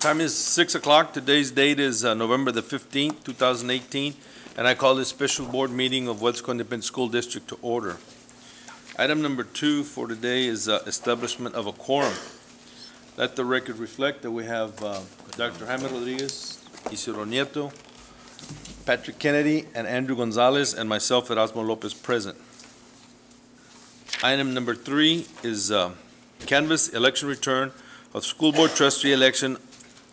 Time is 6 o'clock. Today's date is November the 15th, 2018, and I call this special board meeting of Weslaco Independent School District to order. Item number 2 for today is establishment of a quorum. Let the record reflect that we have Dr. Jaime Rodriguez, Isidro Nieto, Patrick Kennedy, and Andrew Gonzales, and myself, Erasmo Lopez, present. Item number 3 is canvass election return of school board trustee election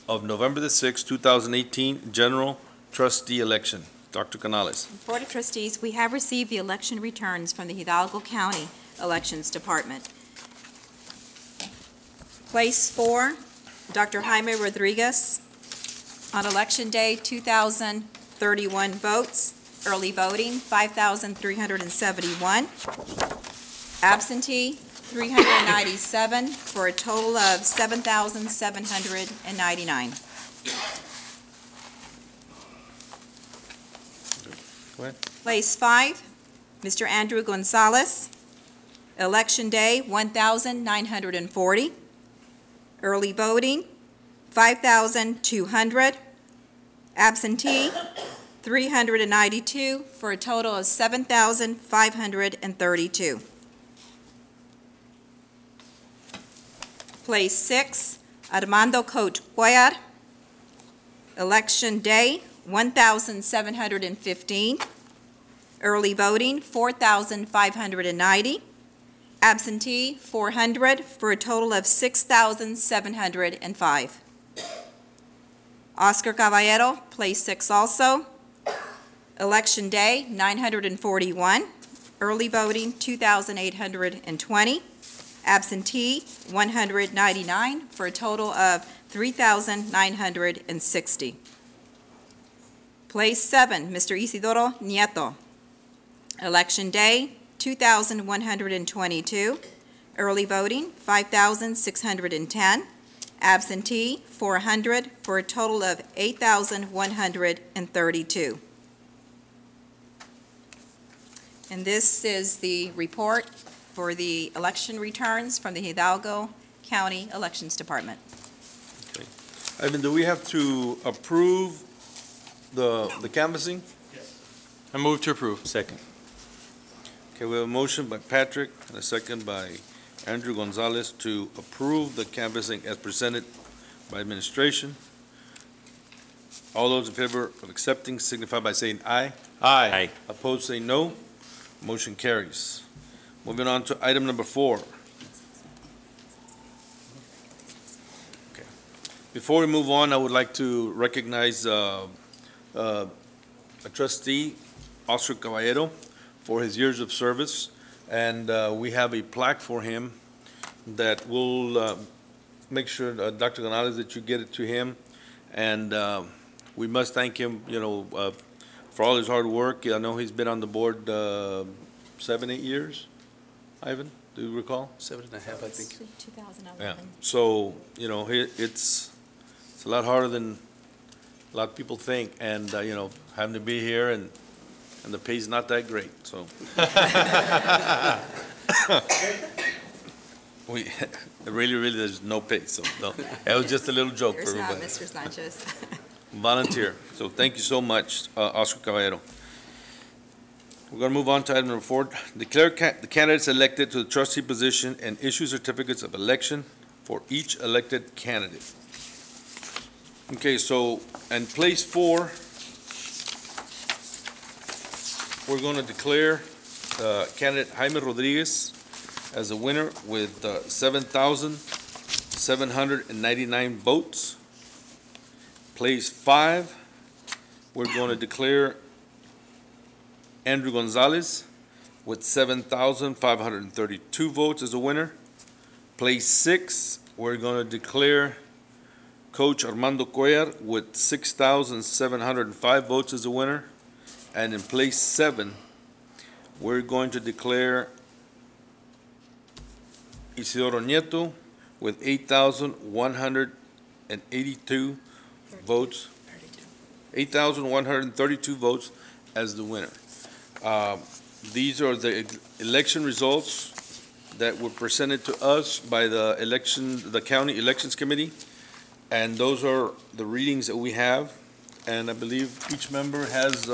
of November the 6th, 2018, general trustee election. Dr. Gonzales. Board of Trustees, we have received the election returns from the Hidalgo County Elections Department. Place 4, Dr. Jaime Rodriguez. On election day, 2,031 votes. Early voting, 5,371. Absentee, 397, for a total of 7,799. Go ahead. Place 5, Mr. Andrew Gonzales. Election day, 1,940. Early voting, 5,200. Absentee, 392, for a total of 7,532. Place 6, Armando Coach Cuellar. Election day, 1,715. Early voting, 4,590. Absentee, 400, for a total of 6,705. Oscar Caballero, place 6 also. Election day, 941. Early voting, 2,820. Absentee, 199, for a total of 3,960. Place 7, Mr. Isidro Nieto. Election day, 2,122. Early voting, 5,610. Absentee, 400, for a total of 8,132. And this is the report for the election returns from the Hidalgo County Elections Department. Okay. Ivan, do we have to approve the canvassing? Yes. I move to approve. Second. Okay, we have a motion by Patrick and a second by Andrew Gonzales to approve the canvassing as presented by administration. All those in favor of accepting signify by saying aye. Aye. Opposed, say no. Motion carries. Moving on to item number 4. Okay. Before we move on, I would like to recognize a trustee, Oscar Caballero, for his years of service, and we have a plaque for him that will make sure, Dr. Gonzales, that you get it to him, and we must thank him, for all his hard work. I know he's been on the board 7-8 years. Ivan, do you recall? 7.5, I think. 2011. Yeah. So, it's a lot harder than a lot of people think, and having to be here and the pay's not that great. So, really, there's no pay. So, no, it was just a little joke for everybody. There's not, Mr. Sanchez. Volunteer. So, thank you so much, Oscar Caballero. We're going to move on to item number 4. Declare the candidates elected to the trustee position and issue certificates of election for each elected candidate. Okay, so in place 4, we're going to declare candidate Jaime Rodriguez as a winner with 7,799 votes. Place 5, we're going to declare Andrew Gonzales with 7,532 votes as a winner. Place 6, we're going to declare Coach Armando Cuellar with 6,705 votes as a winner. And in place 7, we're going to declare Isidro Nieto with 8,182 votes. 8,132 votes as the winner. These are the election results that were presented to us by the County Elections Committee. And those are the readings that we have. And I believe each member has,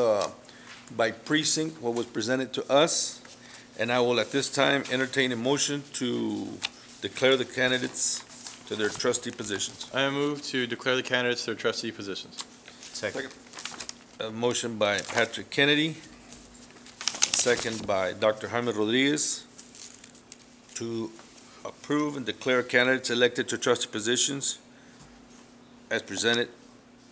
by precinct, what was presented to us. And I will, at this time, entertain a motion to declare the candidates to their trustee positions. I move to declare the candidates to their trustee positions. Second. A motion by Patrick Kennedy, second by Dr. Jaime Rodriguez, to approve and declare candidates elected to trustee positions as presented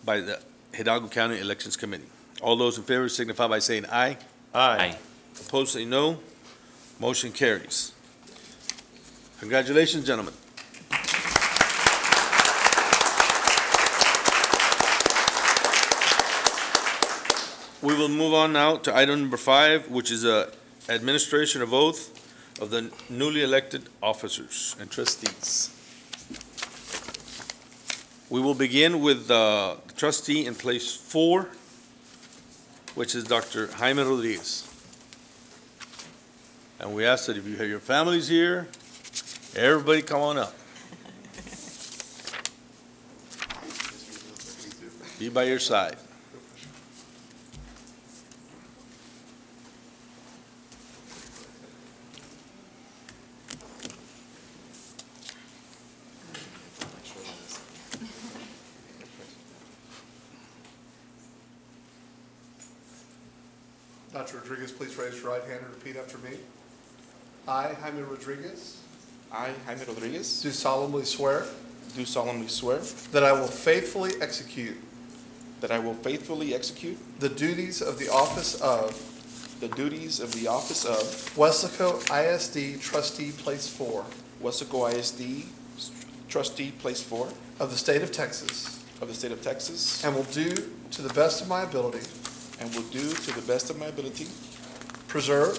by the Hidalgo County Elections Committee. All those in favor signify by saying aye. Aye. Opposed, say no. Motion carries. Congratulations, gentlemen. We will move on now to item number 5, which is administration of oath of the newly elected officers and trustees. We will begin with the trustee in place 4, which is Dr. Jaime Rodriguez. And we ask that if you have your families here, everybody come on up. Be by your side. Dr. Rodriguez, please raise your right hand and repeat after me. I, Jaime Rodriguez, I, Jaime Rodriguez, do solemnly swear do solemnly swear that I will faithfully execute that I will faithfully execute the duties of the office of Weslaco ISD Trustee Place 4 Weslaco ISD Trustee Place 4 of the State of Texas, of the State of Texas, and will do to the best of my ability and will do to the best of my ability preserve,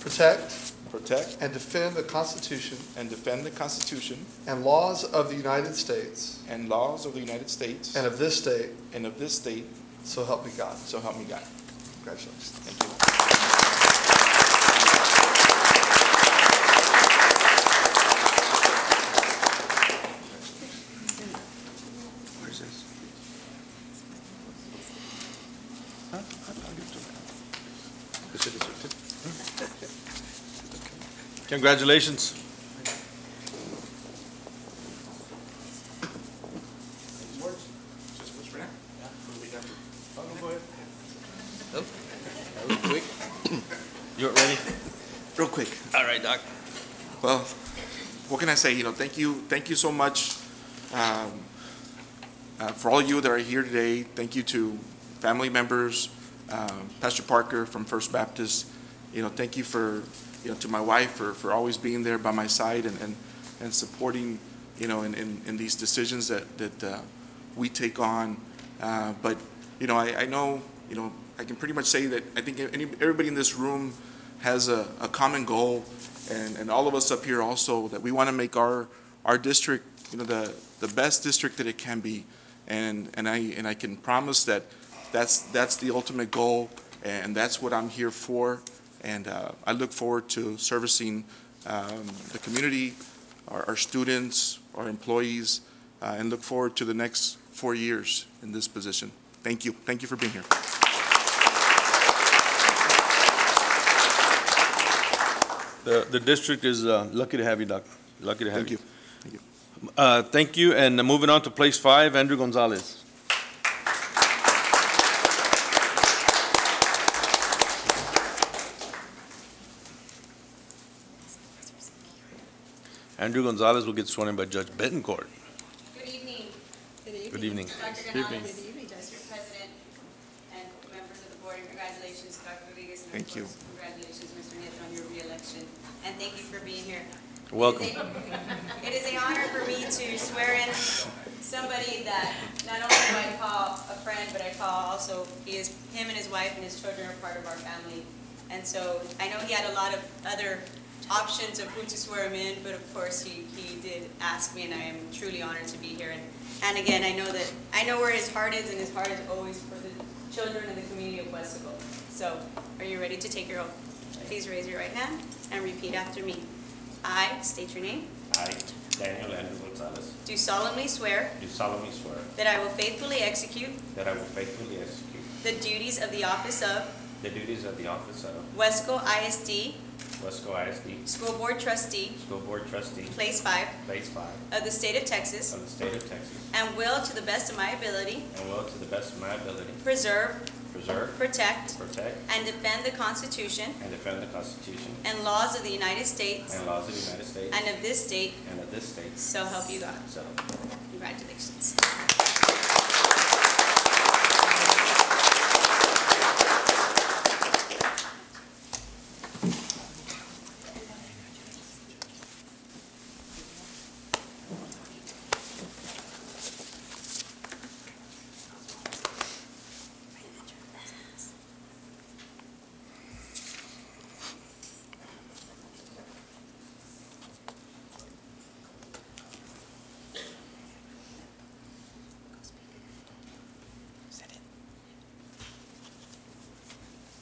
protect, and defend the Constitution and defend the Constitution and laws of the United States and laws of the United States and of this state, so help me God. Congratulations. Thank you. Where's this? Huh? I'll give it to him. Congratulations. You're ready? Real quick. All right, Doc. Well, what can I say? Thank you so much for all of you that are here today. Thank you to family members, Pastor Parker from First Baptist. Thank you to my wife for always being there by my side and supporting, in these decisions that we take on. But I know, I can pretty much say that I think everybody in this room has a common goal, and all of us up here also, that we want to make our district, the best district that it can be, and I can promise that that's the ultimate goal, and that's what I'm here for, and I look forward to servicing the community, our students, our employees, and look forward to the next 4 years in this position. Thank you for being here. The district is lucky to have you, Doc. Lucky to have Thank you. you. Thank you, and moving on to place 5, Andrew Gonzales. Andrew Gonzales will get sworn in by Judge Betancourt. Good evening. Good evening. Dr. Gonzales, District President, and members of the board, and congratulations, Dr. Rodriguez. And Thank you. of course, congratulations, Mr. Nieto, on your re-election. And thank you for being here. Welcome. It is an honor for me to swear in somebody that not only do I call a friend, but I call also, him and his wife and his children are part of our family. And so I know he had a lot of other options of who to swear him in, but of course he did ask me, and I am truly honored to be here. And again, I know where his heart is, and his heart is always for the children and the community of Weslaco. So, are you ready to take your oath? Please raise your right hand and repeat after me. I state your name. Daniel Andrew Gonzales, do solemnly swear do solemnly swear that I will faithfully execute that I will faithfully execute the duties of the office of the duties of the office of Weslaco ISD Weslaco ISD School Board Trustee, School Board Trustee, Place 5 Place 5 of the State of Texas, of the State of Texas, and will, to the best of my ability, and will, to the best of my ability, preserve, preserve, protect, protect, and defend the Constitution and defend the Constitution and laws of the United States and laws of the United States and of this state, and of this state. so help you God. So, Congratulations.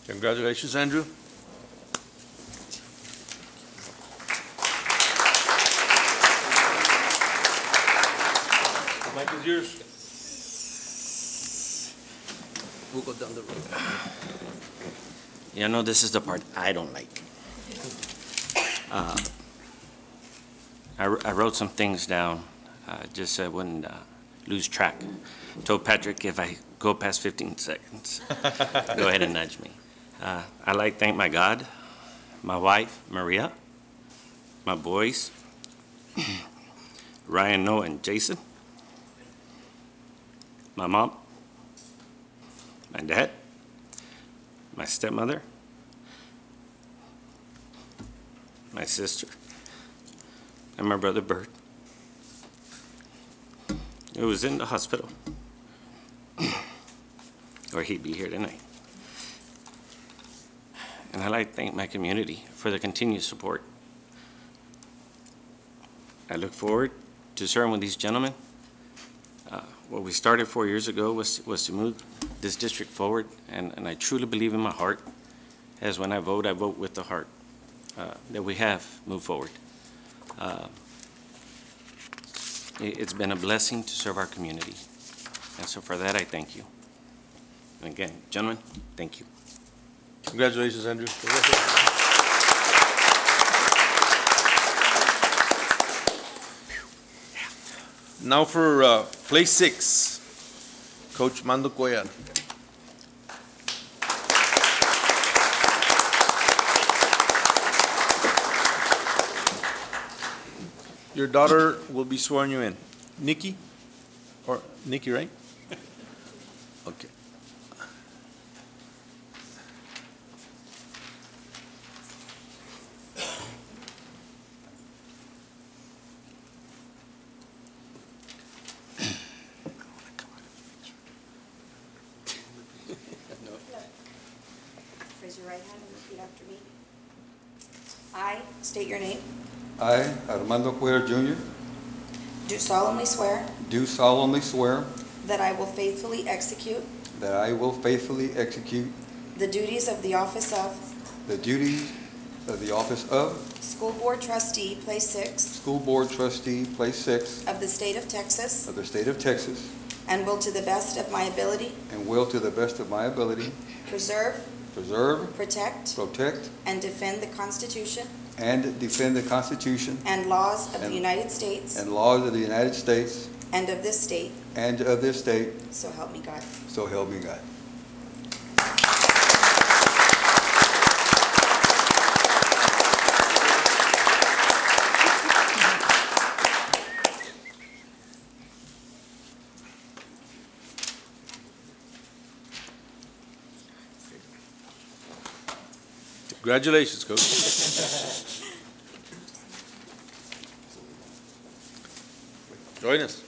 Congratulations, Andrew. The mic is yours. We'll go down the road. You know, this is the part I don't like. I wrote some things down, just so I wouldn't lose track. Told Patrick if I go past 15 seconds, go ahead and nudge me. I'd like to thank my God, my wife, Maria, my boys, Ryan, Noah, and Jason, my mom, my dad, my stepmother, my sister, and my brother Bert, who was in the hospital, or he'd be here tonight. And I'd like to thank my community for the continued support. I look forward to serving with these gentlemen. What we started 4 years ago was to move this district forward, and I truly believe in my heart, as when I vote with the heart, that we have moved forward. It's been a blessing to serve our community, and so for that I thank you. And again, gentlemen, thank you. Congratulations, Andrew. Now for place 6, Coach Mando Cuellar. Your daughter will be swearing you in. Nikki? Or Nikki, right? Okay. Raise your right hand and repeat after me. I state your name. I, Armando Cuellar Jr., Do solemnly swear do solemnly swear that I will faithfully execute that I will faithfully execute the duties of the office of the duties of the office of School Board Trustee, Place 6 School Board Trustee, Place 6 of the State of Texas, of the State of Texas, and will to the best of my ability and will to the best of my ability preserve, preserve, protect, protect, and defend the Constitution and defend the Constitution and laws of the And- United States and laws of the United States and of this state, and of this state, so help me God. so help me God. Congratulations, Coach. Join us.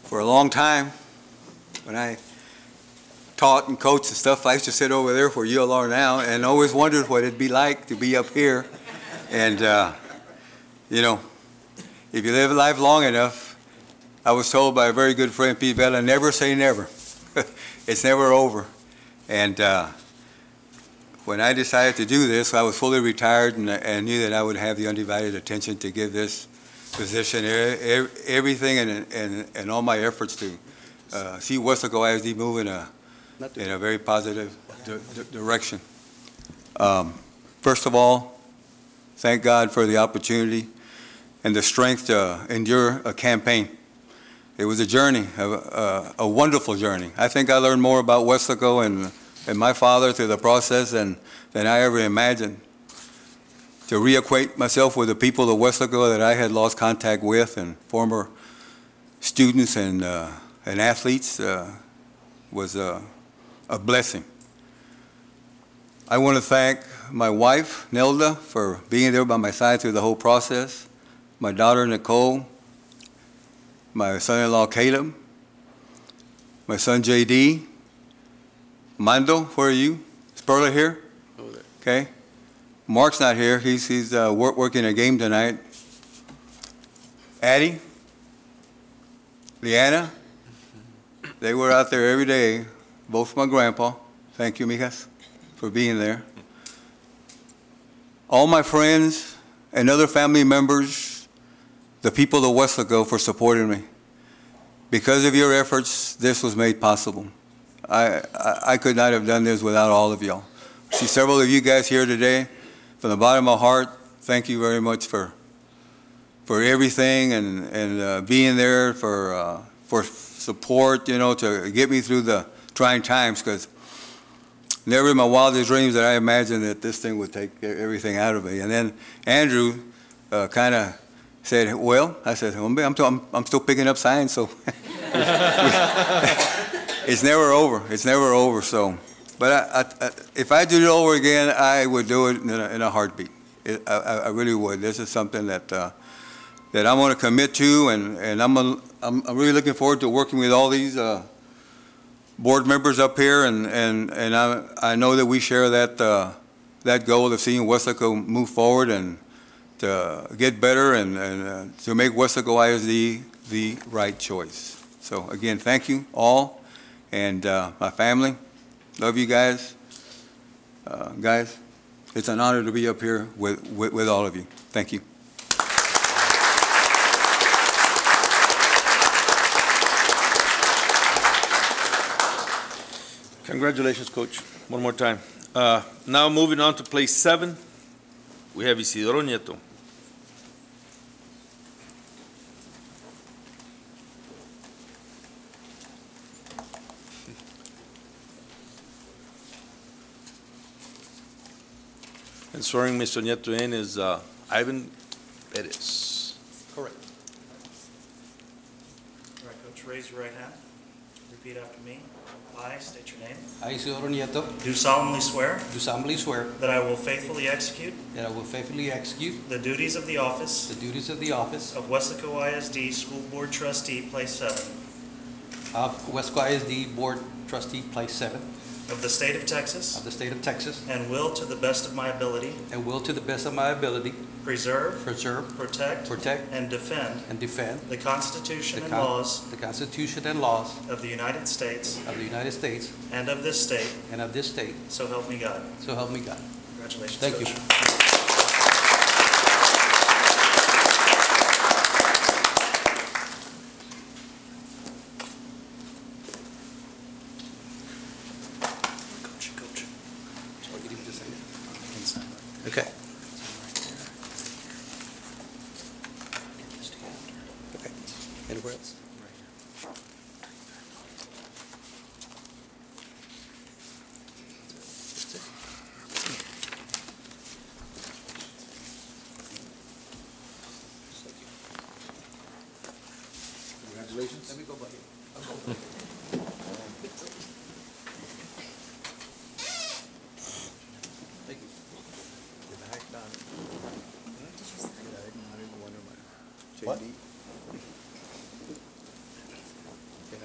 For a long time, when I taught and coached and stuff, I used to sit over there where you all are now and always wondered what it'd be like to be up here. And, you know, if you live life long enough, I was told by a very good friend, Pete Vela, never say never. It's never over. And when I decided to do this, I was fully retired and knew that I would have the undivided attention to give this position everything and all my efforts to see Weslaco ISD move in a very positive direction. First of all, thank God for the opportunity and the strength to endure a campaign. It was a journey, a wonderful journey. I think I learned more about Weslaco and my father through the process than I ever imagined. To reacquaint myself with the people of Weslaco that I had lost contact with and former students and athletes was a blessing. I want to thank my wife, Nelda, for being there by my side through the whole process, my daughter, Nicole, my son-in-law, Caleb, my son, J.D., Mando, where are you? Is Perla here? Over there. Okay. Mark's not here. He's working a game tonight. Addie, Leanna, they were out there every day, both my grandpa. Thank you, mijas, for being there. All my friends and other family members, the people of Weslaco for supporting me. Because of your efforts, this was made possible. I could not have done this without all of y'all. See several of you guys here today. From the bottom of my heart, thank you very much for everything and being there for support, you know, to get me through the trying times, because never in my wildest dreams did I imagine that this thing would take everything out of me. And then Andrew kind of said, well, I said, I'm still picking up signs, so it's never over. It's never over, so. But if I did it over again, I would do it in a heartbeat. I really would. This is something that I'm going to commit to, and I'm really looking forward to working with all these board members up here, and I know that we share that goal of seeing Weslaco move forward and to get better and to make Weslaco ISD the right choice. So again, thank you all, and my family. Love you guys. Guys, it's an honor to be up here with all of you. Thank you. Congratulations, Coach. One more time. Now moving on to place 7, we have Isidoro Nieto. And swearing Mr. Nieto in is Ivan Perez. Correct. All right, Coach, raise your right hand. Repeat after me. I state your name. I, Isidoro Nieto, Do solemnly swear do solemnly swear that I will faithfully execute that I will faithfully execute the duties of the office the duties of the office of Weslaco ISD School Board Trustee, Place 7 of Weslaco ISD Board Trustee, Place 7 of the State of of Texas, the State of Texas, and will, to the best of my ability, and will to the best of my ability preserve, preserve, protect, protect, and defend and defend the Constitution the and laws the Constitution and laws of the United States of the United States and of this state, and of this state, so help me God. so help me God. Congratulations, Thank Coach. you. Coach. Okay. Okay. Anywhere else?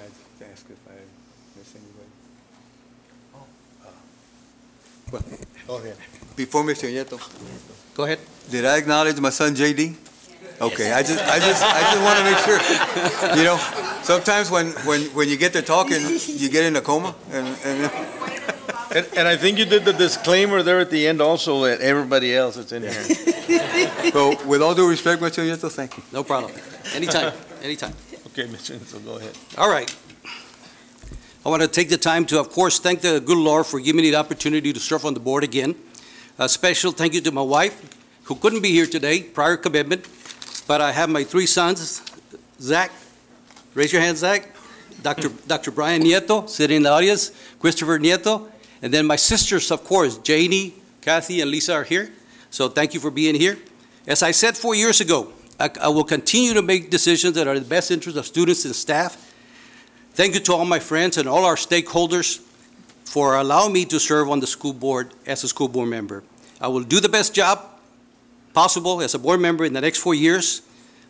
I ask if I miss anybody? Go ahead. Before Mr. Nieto, Go ahead. did I acknowledge my son JD? Okay, I just want to make sure. You know, sometimes when you get to talking, you get in a coma, And I think you did the disclaimer there at the end also at everybody else that's in here. so with all due respect, Mr. Nieto, thank you. No problem. Anytime, anytime. Okay, Mr. So go ahead. All right. I want to take the time to, of course, thank the good Lord for giving me the opportunity to serve on the board again. A special thank you to my wife, who couldn't be here today, prior commitment, but I have my 3 sons, Zach, raise your hand, Zach, Dr. Brian Nieto, sitting in the audience, Christopher Nieto, and then my sisters, of course, Janie, Kathy, and Lisa are here. So thank you for being here. As I said 4 years ago, I will continue to make decisions that are in the best interest of students and staff. Thank you to all my friends and all our stakeholders for allowing me to serve on the school board as a school board member. I will do the best job possible as a board member in the next 4 years.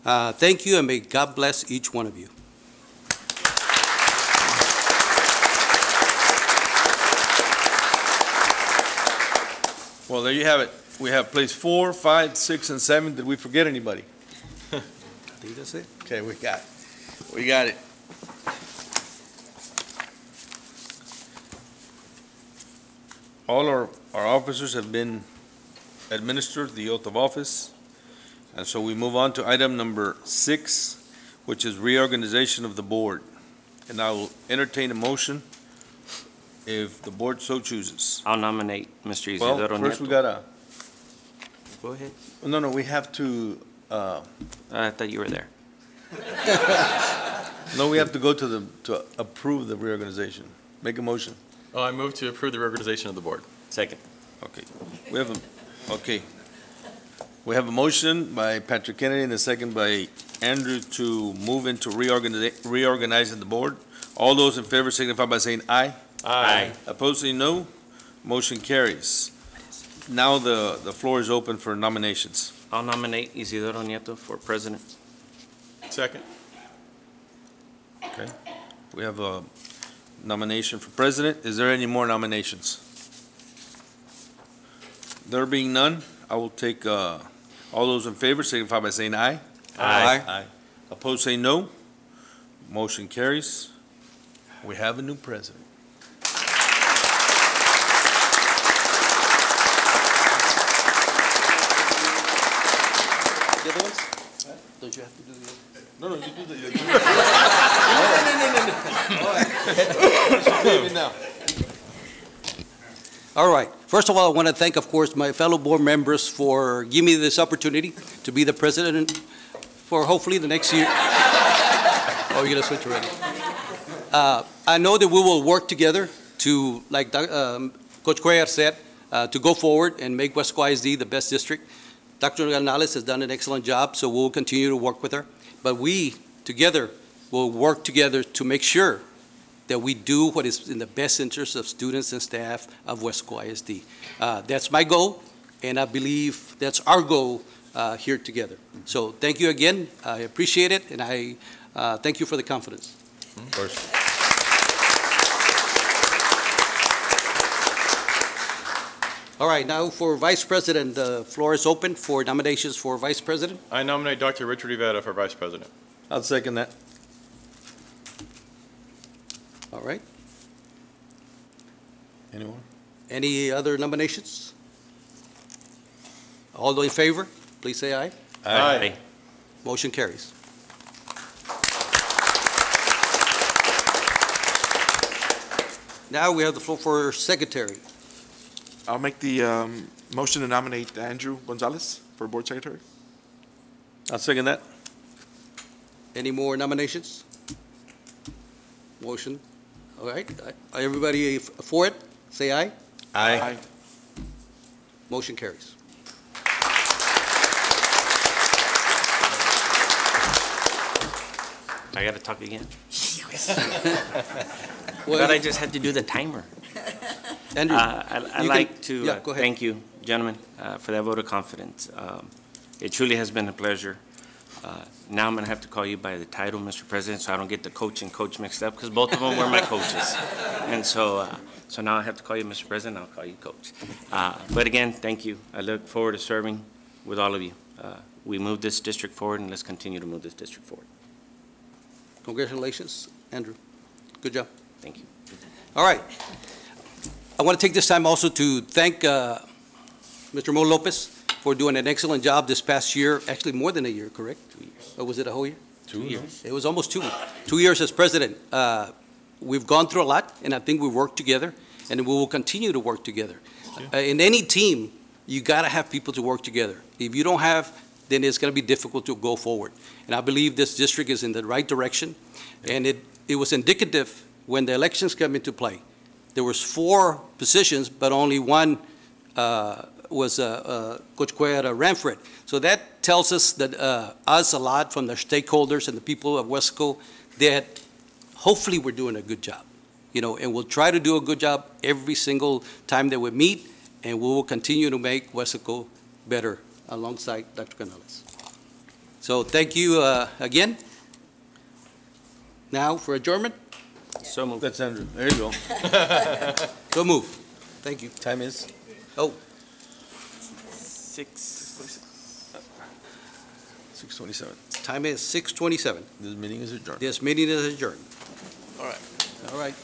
Thank you, and may God bless each one of you. Well, there you have it. We have place 4, 5, 6, and 7. Did we forget anybody? I think that's it. Okay, we got it. We got it. All our officers have been administered the oath of office. And so we move on to item number 6, which is reorganization of the board. And I will entertain a motion if the board so chooses. I'll nominate Mr. Well, Isidoro first we Nieto. gotta, Go ahead. no, we have to, I thought you were there. no, we have to go to approve the reorganization. Make a motion. Oh, I move to approve the reorganization of the board. Second. Okay, we have a motion by Patrick Kennedy and a second by Andrew to move into reorganizing the board. All those in favor signify by saying aye. Aye. Opposed, say no. Motion carries. Now the floor is open for nominations. I'll nominate Isidoro Nieto for president. Second. Okay, we have a nomination for president. Is there any more nominations? There being none, I will take, all those in favor signify by saying aye. Aye. Opposed, say no. Motion carries. We have a new president. The other ones? Don't you have to do the other? No, you do the. No. All right. First of all, I want to thank, of course, my fellow board members for giving me this opportunity to be the president for hopefully the next year. Oh, you're going to switch already. I know that we will work together to, like Coach Cuellar said, to go forward and make Weslaco ISD the best district. Dr. Gonzales has done an excellent job, so we'll continue to work with her. But we together will work together to make sure that we do what is in the best interest of students and staff of Weslaco ISD. That's my goal, and I believe that's our goal here together. So thank you again. I appreciate it, and I thank you for the confidence. Of course. All right, now for Vice President, the floor is open for nominations for Vice President. I nominate Dr. Richard Rivera for vice president. I'll second that. All right. Anyone? Any other nominations? All those in favor, please say aye. Aye. Motion carries. Now we have the floor for Secretary. I'll make the motion to nominate Andrew Gonzales for board secretary. I'll second that. Any more nominations? Motion. All right. Everybody for it, say aye. Aye. Motion carries. I gotta talk again. Well, But I just had to do the timer. Andrew, I'd you like can- to yeah, go ahead. thank you, gentlemen, for that vote of confidence. It truly has been a pleasure Now I'm going to have to call you by the title, Mr. President, so I don't get the coach and coach mixed up, because both of them were my coaches. And so now I have to call you Mr. President, I'll call you coach. But again, thank you. I look forward to serving with all of you. We move this district forward, and let's continue to move this district forward. Congratulations, Andrew. Good job. Thank you. All right. I want to take this time also to thank Mr. Mo Lopez for doing an excellent job this past year, actually more than a year, correct? 2 years. Or was it a whole year? 2 years. It was almost 2 years as president. We've gone through a lot, and I think we've worked together, and we will continue to work together. In any team, you got to have people to work together. If you don't have, then it's going to be difficult to go forward. And I believe this district is in the right direction, and it was indicative when the elections come into play. There was 4 positions, but only one was Coach Cuellar ran for it. So that tells us that us a lot from the stakeholders and the people of Weslaco that hopefully we're doing a good job, and we'll try to do a good job every single time that we meet, and we will continue to make Weslaco better alongside Dr. Gonzales. So thank you again. Now for adjournment. So moved. That's Andrew. There you go. So move. Thank you. Time is? 6:27. Time is 6:27. This meeting is adjourned. This meeting is adjourned. All right. All right.